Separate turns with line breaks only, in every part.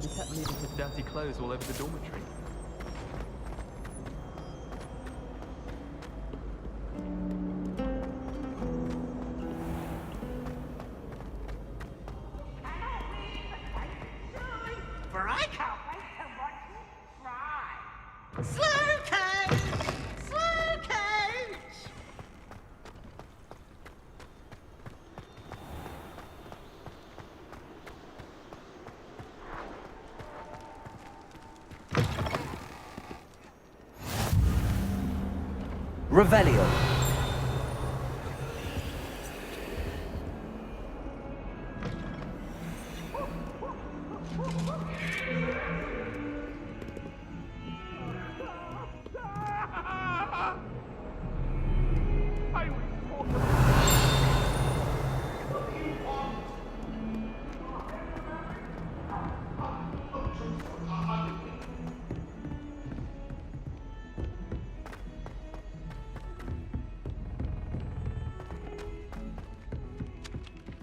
He kept leaving his dirty clothes all over the dormitory.
For I can't wait to watch you fry. Slow coach! Slow coach!
Revelio.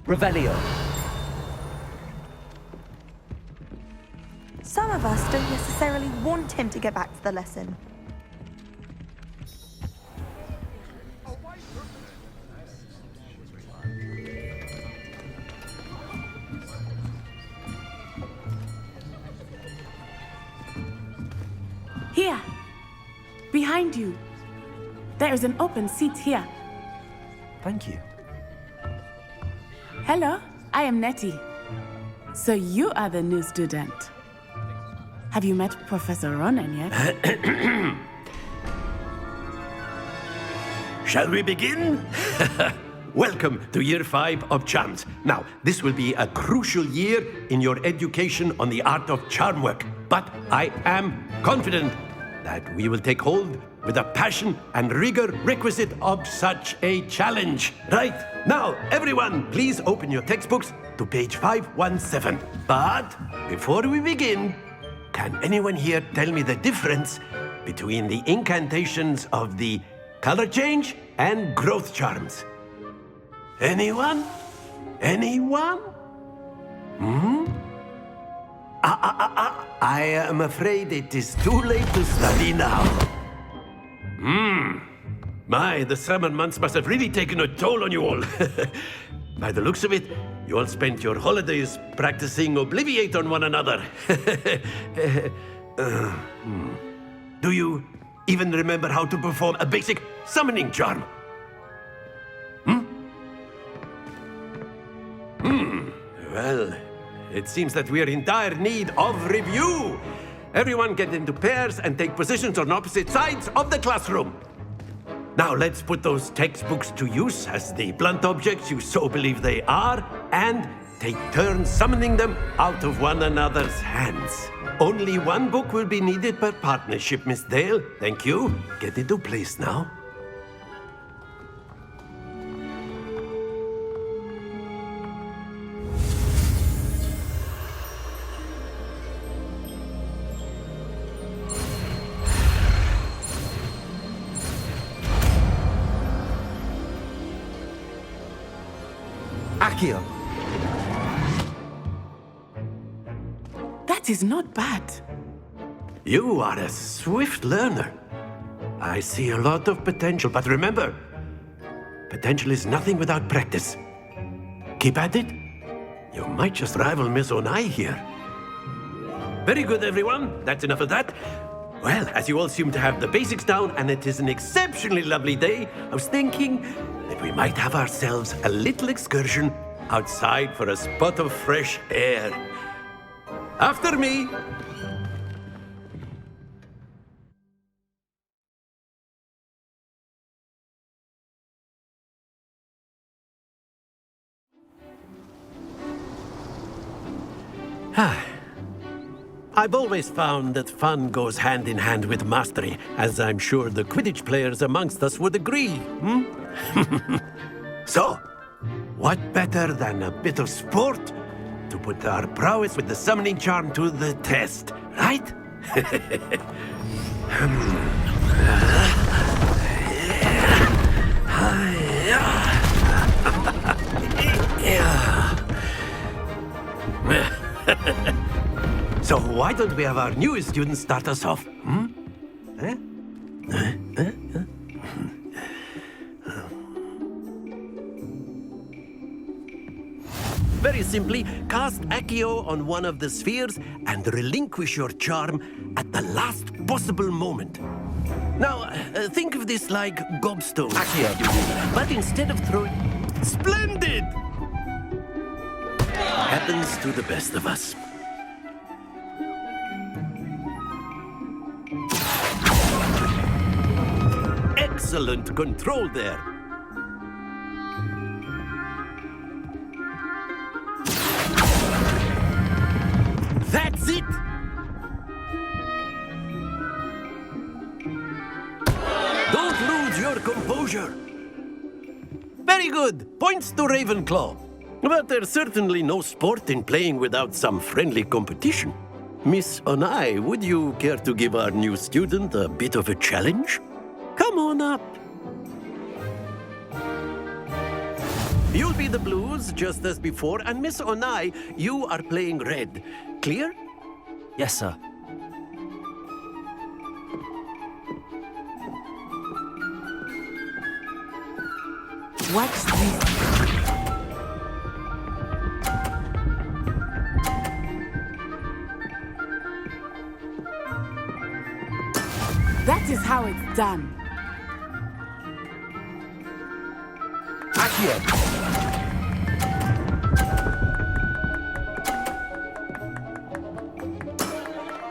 Revelio.
Some of us don't necessarily want him to get back to the lesson.
Here, behind you. There is an open seat here.
Thank you.
Hello, I am Natty. So you are the new student. Have you met Professor Ronan yet?
Shall we begin? Welcome to Year 5 of Charms. Now, this will be a crucial year in your education on the art of charm work. But I am confident that we will take hold with the passion and rigor requisite of such a challenge. Right, now, everyone, please open your textbooks to page 517. But before we begin, can anyone here tell me the difference between the incantations of the color change and growth charms? Anyone? Anyone? I am afraid it is too late to study now. My, the summer months must have really taken a toll on you all. By the looks of it, you all spent your holidays practicing Obliviate on one another. Do you even remember how to perform a basic summoning charm? Well, it seems that we are in dire need of review. Everyone get into pairs and take positions on opposite sides of the classroom. Now let's put those textbooks to use as the blunt objects you so believe they are, and take turns summoning them out of one another's hands. Only one book will be needed per partnership, Miss Dale. Thank you. Get into place now.
Accio.
That is not bad.
You are a swift learner. I see a lot of potential, but remember, potential is nothing without practice. Keep at it. You might just rival Miss Onai here. Very good, everyone. That's enough of that. Well, as you all seem to have the basics down, and it is an exceptionally lovely day, I was thinking that we might have ourselves a little excursion outside for a spot of fresh air. After me. I've always found that fun goes hand in hand with mastery, as I'm sure the Quidditch players amongst us would agree. So, what better than a bit of sport to put our prowess with the summoning charm to the test, right? So why don't we have our newest student start us off? Eh? Very simply, cast Accio on one of the spheres and relinquish your charm at the last possible moment. Now, think of this like gobstone.
Accio.
But instead of throwing... Splendid! Happens to the best of us. Excellent control there. That's it! Don't lose your composure. Very good. Points to Ravenclaw. But there's certainly no sport in playing without some friendly competition. Miss Onai, would you care to give our new student a bit of a challenge? Come on up. You'll be the blues, just as before, and Miss Onai, you are playing red. Clear?
Yes, sir.
Watch this. That is how it's done.
Accio.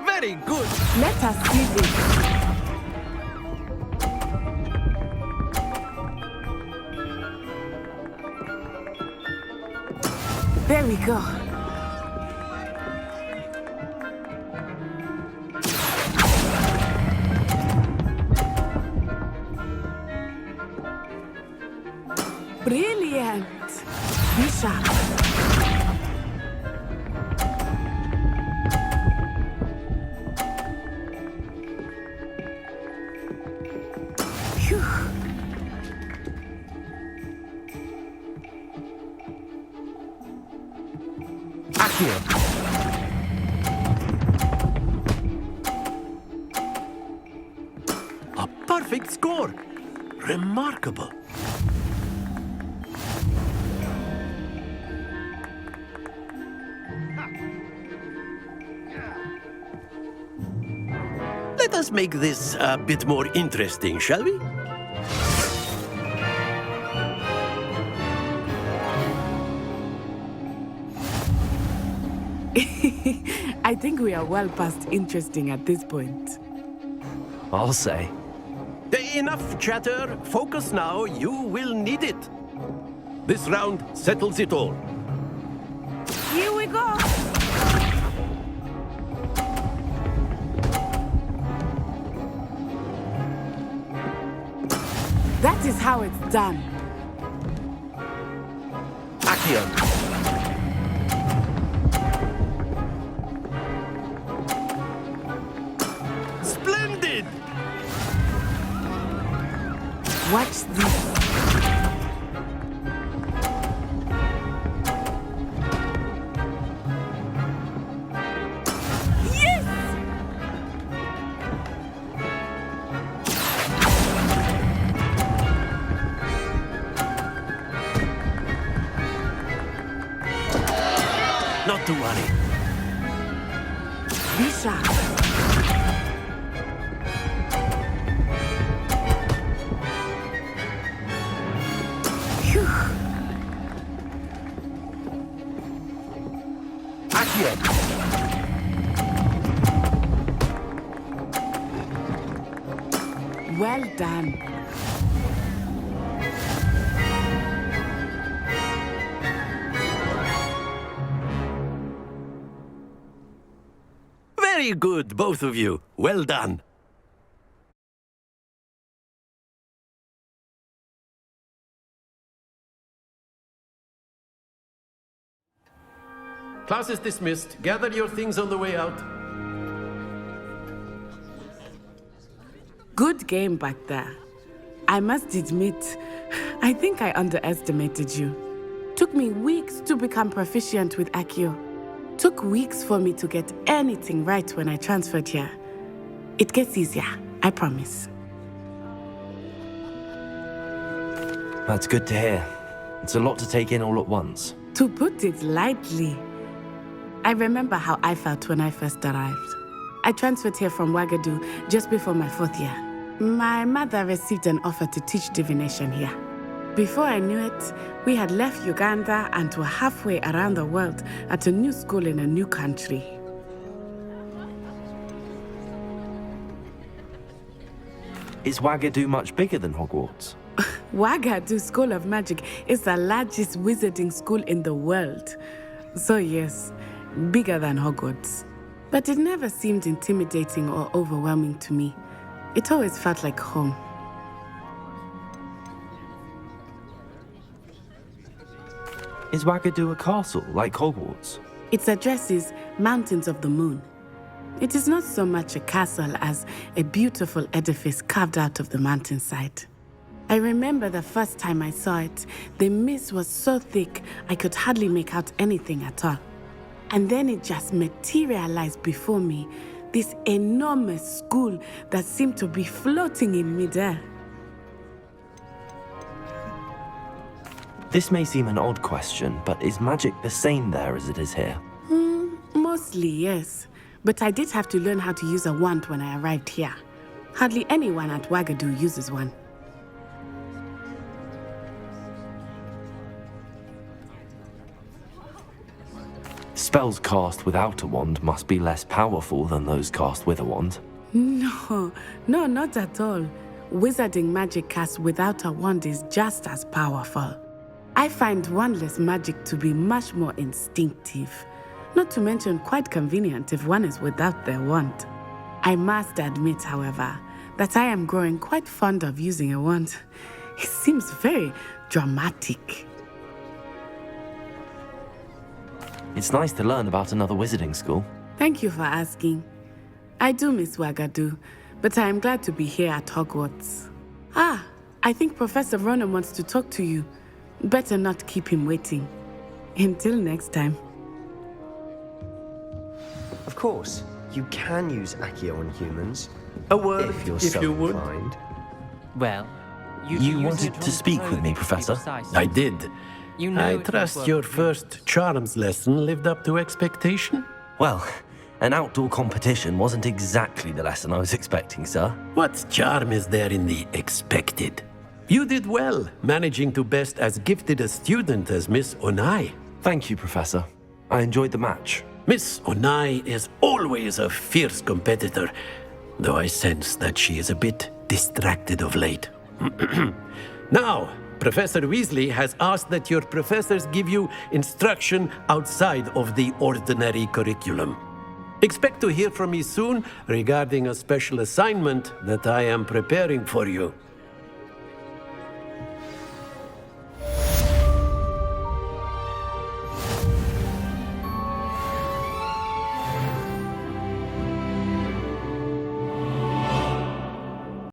Very good.
Let us see this. There we go. Brilliant. Be sharp. Phew.
Accio.
A perfect score. Remarkable. Let us make this a bit more interesting, shall we?
I think we are well past interesting at this point.
I'll say.
Enough chatter. Focus now. You will need it. This round settles it all.
Here we go. That is how it's done.
Accio.
Splendid!
Watch this. Yes!
Not to worry.
Be sharp. Phew.
Accio.
Well done.
Very good, both of you. Well done. Class is dismissed. Gather your things on the way out.
Good game back there. I must admit, I think I underestimated you. Took me weeks to become proficient with Accio. Took weeks for me to get anything right when I transferred here. It gets easier, I promise.
That's good to hear. It's a lot to take in all at once.
To put it lightly, I remember how I felt when I first arrived. I transferred here from Ouagadougou just before my 4th year. My mother received an offer to teach divination here. Before I knew it, we had left Uganda and were halfway around the world at a new school in a new country.
Is Ouagadougou much bigger than Hogwarts?
Ouagadougou School of Magic is the largest wizarding school in the world. So yes, bigger than Hogwarts. But it never seemed intimidating or overwhelming to me. It always felt like home.
Is Ouagadougou a castle like Hogwarts?
Its address is Mountains of the Moon. It is not so much a castle as a beautiful edifice carved out of the mountainside. I remember the first time I saw it, the mist was so thick I could hardly make out anything at all. And then it just materialized before me, this enormous school that seemed to be floating in midair.
This may seem an odd question, but is magic the same there as it is here?
Mostly, yes. But I did have to learn how to use a wand when I arrived here. Hardly anyone at Ouagadougou uses one.
Spells cast without a wand must be less powerful than those cast with a wand.
No, not at all. Wizarding magic cast without a wand is just as powerful. I find wandless magic to be much more instinctive. Not to mention quite convenient if one is without their wand. I must admit, however, that I am growing quite fond of using a wand. It seems very dramatic.
It's nice to learn about another wizarding school.
Thank you for asking. I do miss Ouagadougou, but I am glad to be here at Hogwarts. I think Professor Ronan wants to talk to you. Better not keep him waiting. Until next time.
Of course, you can use Accio on humans. A word if you're so
you would.
inclined.
Well,
You wanted to speak with me, Professor?
I did.
You know
I
it
trust
was
your
worth
first charms lesson lived up to expectation.
Well, an outdoor competition wasn't exactly the lesson I was expecting, sir.
What charm is there in the expected? You did well, managing to best as gifted a student as Miss Onai.
Thank you, Professor. I enjoyed the match.
Miss Onai is always a fierce competitor, though I sense that she is a bit distracted of late. Now, Professor Weasley has asked that your professors give you instruction outside of the ordinary curriculum. Expect to hear from me soon regarding a special assignment that I am preparing for you.